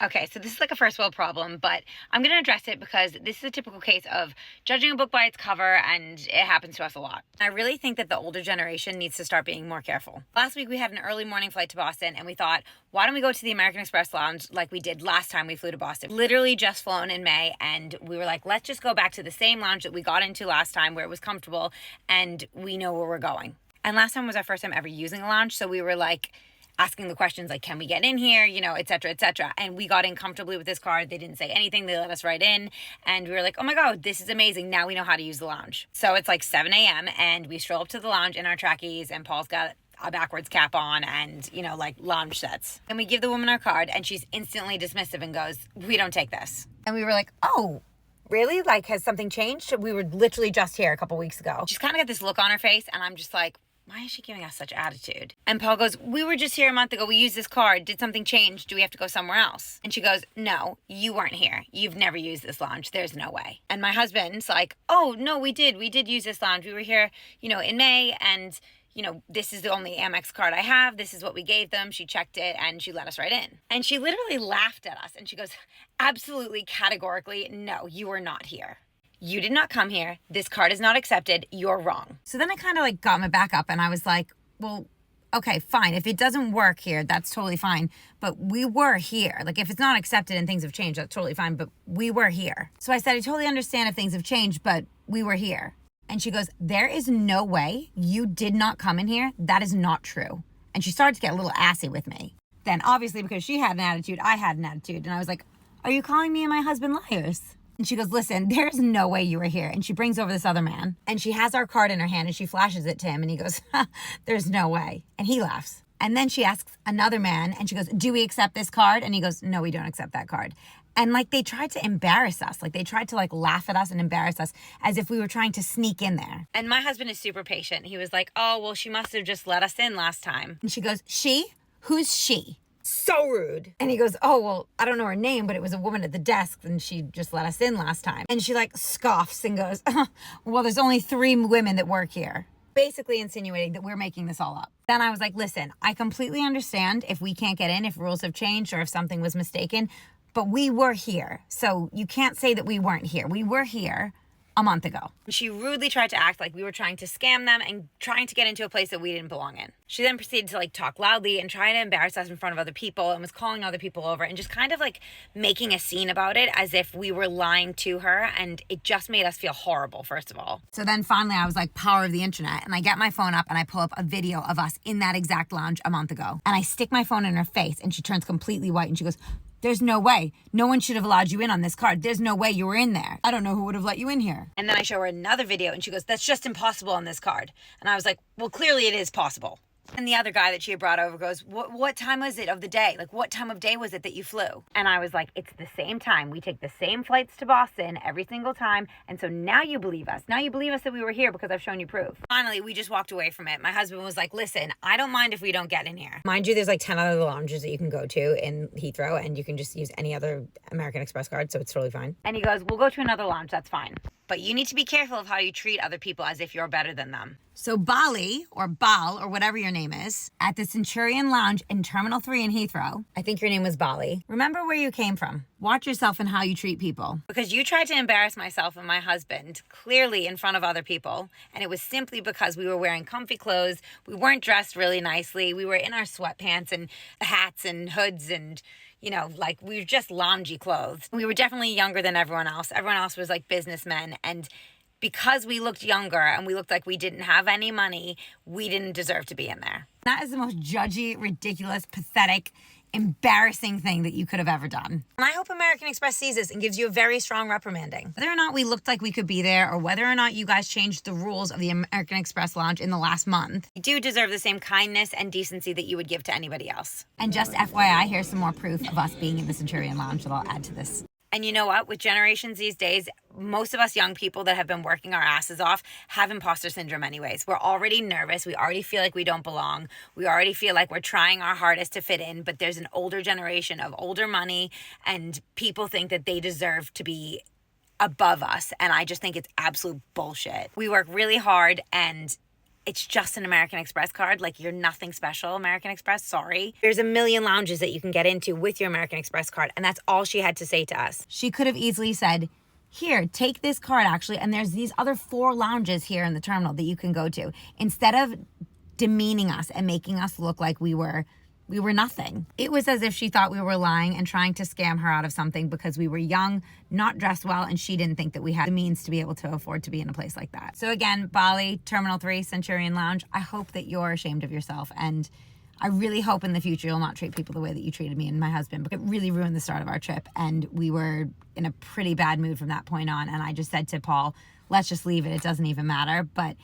Okay, so this is like a first world problem, but I'm going to address it because this is a typical case of judging a book by its cover, and it happens to us a lot. I really think that the older generation needs to start being more careful. Last week we had an early morning flight to Boston, and we thought, why don't we go to the American Express lounge like we did last time we flew to Boston? Literally just flown in May, and we were like, let's just go back to the same lounge that we got into last time where it was comfortable and we know where we're going. And last time was our first time ever using a lounge, so we were like, asking the questions like, can we get in here, et cetera, et cetera. And we got in comfortably with this card. They didn't say anything. They let us right in. And we were like, oh my God, this is amazing. Now we know how to use the lounge. So it's like 7 a.m. and we stroll up to the lounge in our trackies, and Paul's got a backwards cap on and, like lounge sets. And we give the woman our card, and she's instantly dismissive and goes, we don't take this. And we were like, oh, really? Like, has something changed? We were literally just here a couple weeks ago. She's kind of got this look on her face, and I'm just like, why is she giving us such attitude? And Paul goes, we were just here a month ago. We used this card. Did something change? Do we have to go somewhere else? And she goes, no, you weren't here. You've never used this lounge. There's no way. And my husband's like, oh, no, we did. We did use this lounge. We were here, in May, and this is the only Amex card I have. This is what we gave them. She checked it and she let us right in. And she literally laughed at us. And she goes, absolutely, categorically, no, you were not here. You did not come here. This card is not accepted. You're wrong. So then I kind of got my back up, and I was like, well, okay, fine. If it doesn't work here, that's totally fine. But we were here. Like, if it's not accepted and things have changed, that's totally fine. But we were here. So I said, I totally understand if things have changed, but we were here. And she goes, there is no way you did not come in here. That is not true. And she started to get a little assy with me. Then obviously, because she had an attitude, I had an attitude. And I was like, are you calling me and my husband liars? And she goes, listen, there's no way you were here. And she brings over this other man, and she has our card in her hand, and she flashes it to him, and he goes, there's no way. And he laughs. And then she asks another man, and she goes, do we accept this card? And he goes, no, we don't accept that card. And they tried to embarrass us. They tried to laugh at us and embarrass us as if we were trying to sneak in there. And my husband is super patient. He was like, oh, well, she must have just let us in last time. And she goes, she? Who's she? So rude. And he goes, oh, well, I don't know her name, but it was a woman at the desk, and she just let us in last time. And she scoffs and goes, well, there's only 3 women that work here. Basically insinuating that we're making this all up. Then I was like, listen, I completely understand if we can't get in, if rules have changed, or if something was mistaken, but we were here. So you can't say that we weren't here. We were here a month ago. She rudely tried to act like we were trying to scam them and trying to get into a place that we didn't belong in. She then proceeded to talk loudly and try to embarrass us in front of other people, and was calling other people over and just kind of making a scene about it as if we were lying to her, and it just made us feel horrible, first of all. So then finally I was like, power of the internet, and I get my phone up and I pull up a video of us in that exact lounge a month ago, and I stick my phone in her face, and she turns completely white, and she goes, there's no way. No one should have allowed you in on this card. There's no way you were in there. I don't know who would have let you in here. And then I show her another video, and she goes, that's just impossible on this card. And I was like, well, clearly it is possible. And the other guy that she had brought over goes, what time was it of the day? What time of day was it that you flew? And I was like, it's the same time. We take the same flights to Boston every single time. And so now you believe us. Now you believe us that we were here because I've shown you proof. Finally, we just walked away from it. My husband was like, listen, I don't mind if we don't get in here. Mind you, there's 10 other lounges that you can go to in Heathrow, and you can just use any other American Express card. So it's totally fine. And he goes, we'll go to another lounge. That's fine. But you need to be careful of how you treat other people as if you're better than them. So Bali, or Bal, or whatever your name is, at the Centurion Lounge in Terminal 3 in Heathrow, I think your name was Bali, remember where you came from. Watch yourself and how you treat people. Because you tried to embarrass myself and my husband, clearly in front of other people, and it was simply because we were wearing comfy clothes, we weren't dressed really nicely, we were in our sweatpants and hats and hoods and we were just loungy clothes. We were definitely younger than everyone else. Everyone else was businessmen. And because we looked younger and we looked like we didn't have any money, we didn't deserve to be in there. That is the most judgy, ridiculous, pathetic, embarrassing thing that you could have ever done. And I hope American Express sees this and gives you a very strong reprimanding. Whether or not we looked like we could be there, or whether or not you guys changed the rules of the American Express lounge in the last month, you do deserve the same kindness and decency that you would give to anybody else. And just FYI, here's some more proof of us being in the Centurion Lounge that I'll add to this. And you know what? With generations these days, most of us young people that have been working our asses off have imposter syndrome anyways. We're already nervous. We already feel like we don't belong. We already feel like we're trying our hardest to fit in, but there's an older generation of older money, and people think that they deserve to be above us. And I just think it's absolute bullshit. We work really hard, and it's just an American Express card. Like, you're nothing special, American Express. Sorry. There's a million lounges that you can get into with your American Express card. And that's all she had to say to us. She could have easily said, here, take this card actually. And there's these other 4 lounges here in the terminal that you can go to. Instead of demeaning us and making us look like we were nothing. It was as if she thought we were lying and trying to scam her out of something because we were young, not dressed well, and she didn't think that we had the means to be able to afford to be in a place like that. So again, Bali, Terminal 3, Centurion Lounge, I hope that you're ashamed of yourself, and I really hope in the future you'll not treat people the way that you treated me and my husband, because it really ruined the start of our trip, and we were in a pretty bad mood from that point on, and I just said to Paul, let's just leave it, it doesn't even matter, but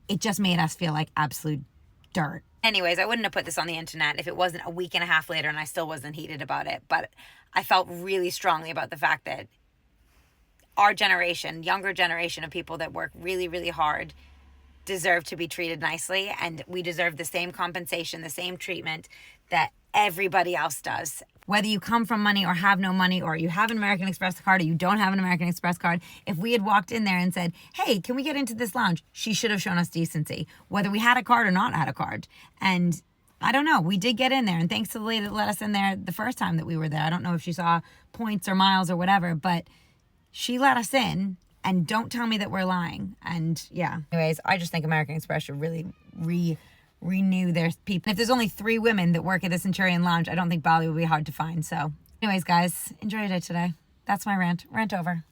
it just made us feel like absolute dirt. Anyways, I wouldn't have put this on the internet if it wasn't a week and a half later and I still wasn't heated about it. But I felt really strongly about the fact that our generation, younger generation of people that work really, really hard, deserve to be treated nicely. And we deserve the same compensation, the same treatment that everybody else does. Whether you come from money or have no money, or you have an American Express card or you don't have an American Express card, if we had walked in there and said, hey, can we get into this lounge? She should have shown us decency, whether we had a card or not had a card. And I don't know, we did get in there. And thanks to the lady that let us in there the first time that we were there. I don't know if she saw points or miles or whatever, but she let us in. And don't tell me that we're lying. And yeah. Anyways, I just think American Express should really renew their people. If there's only 3 women that work at the Centurion Lounge, I don't think Bali will be hard to find. So anyways, guys, enjoy your day today. That's my rant over.